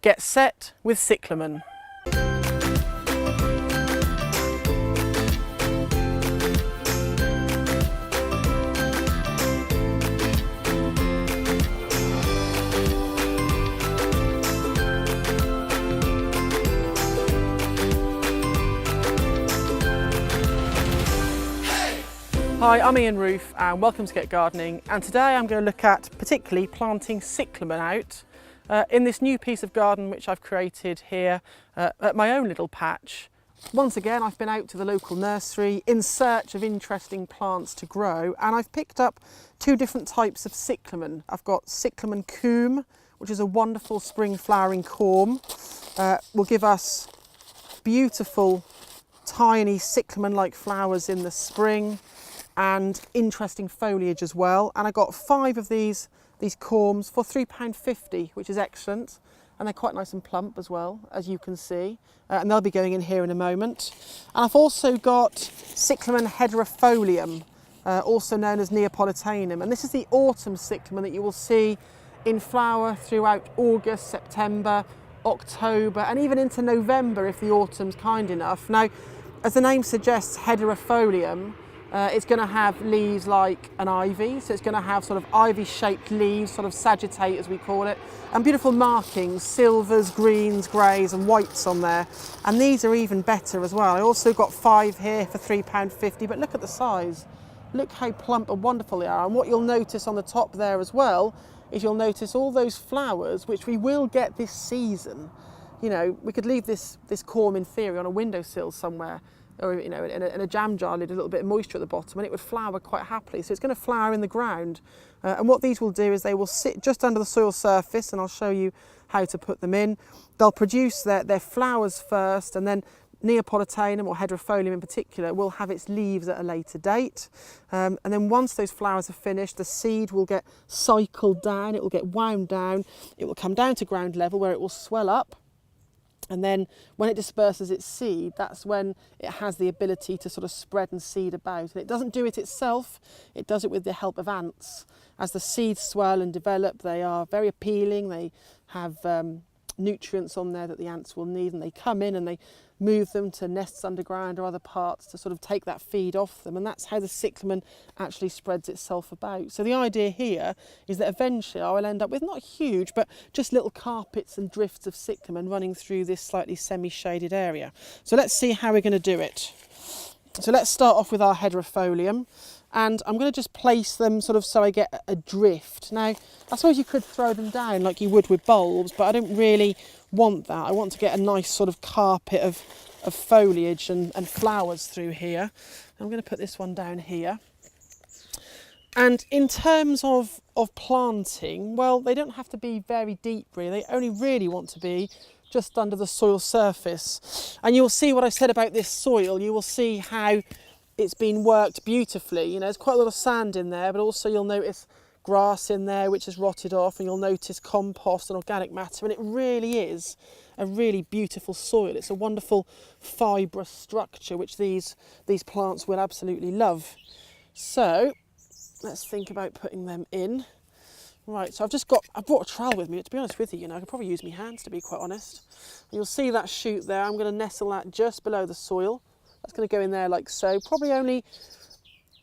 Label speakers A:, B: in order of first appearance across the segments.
A: Get set with Cyclamen. Hi, I'm Roofe and welcome to Get Gardening, and today I'm going to look at particularly planting cyclamen out in this new piece of garden which I've created here at my own little patch. Once again, I've been out to the local nursery in search of interesting plants to grow, and I've picked up two different types of cyclamen. I've got Cyclamen coum, which is a wonderful spring flowering corm, will give us beautiful tiny cyclamen-like flowers in the spring and interesting foliage as well. And I got 5 of these corms for £3.50, which is excellent, and they're quite nice and plump as well, as you can see, and they'll be going in here in a moment. And I've also got Cyclamen hederifolium, also known as Neapolitanum, and this is the autumn cyclamen that you will see in flower throughout August, September, October, and even into November if the autumn's kind enough. Now, as the name suggests, hederifolium, it's going to have leaves like an ivy, so it's going to have sort of ivy-shaped leaves, sort of sagittate as we call it, and beautiful markings, silvers, greens, greys and whites on there. And these are even better as well. I also got 5 here for £3.50, but look at the size. Look how plump and wonderful they are. And what you'll notice on the top there as well is you'll notice all those flowers, which we will get this season. You know, we could leave this corm in theory on a windowsill somewhere, or in a jam jar lid, a little bit of moisture at the bottom, and it would flower quite happily. So it's going to flower in the ground, and what these will do is they will sit just under the soil surface, and I'll show you how to put them in. They'll produce their flowers first, and then Neapolitanum, or hederifolium in particular, will have its leaves at a later date, and then once those flowers are finished, the seed will get cycled down, it will get wound down, it will come down to ground level where it will swell up. And then when it disperses its seed, that's when it has the ability to sort of spread and seed about. And it doesn't do it itself, it does it with the help of ants. As the seeds swell and develop, they are very appealing. They have nutrients on there that the ants will need, and they come in and they move them to nests underground or other parts to sort of take that feed off them, and that's how the cyclamen actually spreads itself about. So the idea here is that eventually I will end up with not huge but just little carpets and drifts of cyclamen running through this slightly semi-shaded area. So let's see how we're going to do it. So let's start off with our hederifolium, and I'm going to just place them sort of so I get a drift. Now, I suppose you could throw them down like you would with bulbs, but I don't really want that. I want to get a nice sort of carpet of foliage and flowers through here. I'm going to put this one down here. And in terms of planting, well, they don't have to be very deep really. They only really want to be just under the soil surface. And you'll see what I said about this soil. You will see how it's been worked beautifully. You know, there's quite a lot of sand in there, but also you'll notice grass in there which has rotted off, and you'll notice compost and organic matter, and it really is a really beautiful soil. It's a wonderful fibrous structure which these plants will absolutely love. So let's think about putting them in. Right, so I've brought a trowel with me. To be honest with you, I could probably use my hands, to be quite honest. And you'll see that shoot there. I'm going to nestle that just below the soil. That's going to go in there like so, probably only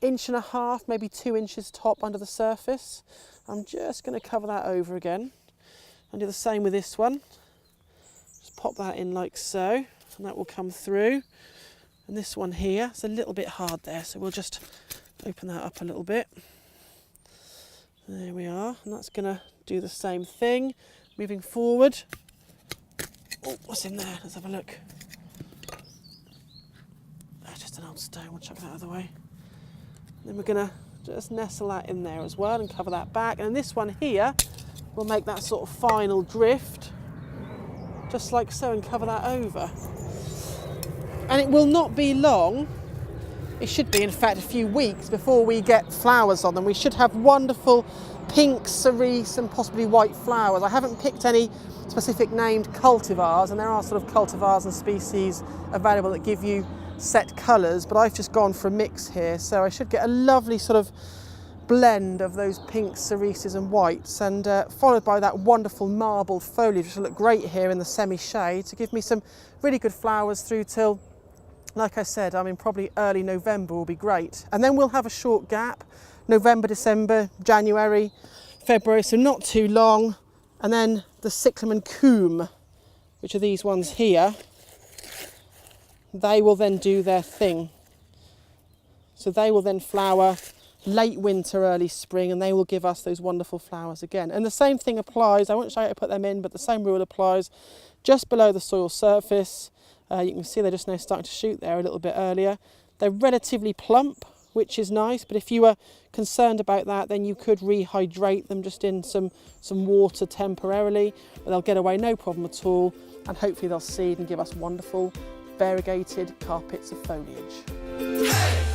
A: 1.5 inches, maybe 2 inches top under the surface. I'm just going to cover that over again and do the same with this one. Just pop that in like so, and that will come through. And this one here, it's a little bit hard there, so we'll just open that up a little bit. There we are, and that's going to do the same thing. Moving forward. Oh, what's in there? Let's have a look. That's just an old stone, we'll chuck that out of the way. Then we're going to just nestle that in there as well and cover that back. And this one here will make that sort of final drift, just like so, and cover that over. And it will not be long, it should be in fact a few weeks before we get flowers on them. We should have wonderful pink, cerise and possibly white flowers. I haven't picked any specific named cultivars, and there are sort of cultivars and species available that give you set colours, but I've just gone for a mix here, so I should get a lovely sort of blend of those pinks, cerises and whites, and followed by that wonderful marble foliage, which will look great here in the semi-shade to give me some really good flowers through till, like I said, I mean probably early November will be great. And then we'll have a short gap, November, December, January, February, so not too long. And then the Cyclamen coum, which are these ones here, they will then do their thing. So they will then flower late winter, early spring, and they will give us those wonderful flowers again. And the same thing applies, I won't show you how to put them in, but the same rule applies just below the soil surface. You can see they're just now starting to shoot there a little bit earlier. They're relatively plump, which is nice, but if you were concerned about that, then you could rehydrate them just in some water temporarily, but they'll get away no problem at all, and hopefully they'll seed and give us wonderful variegated carpets of foliage.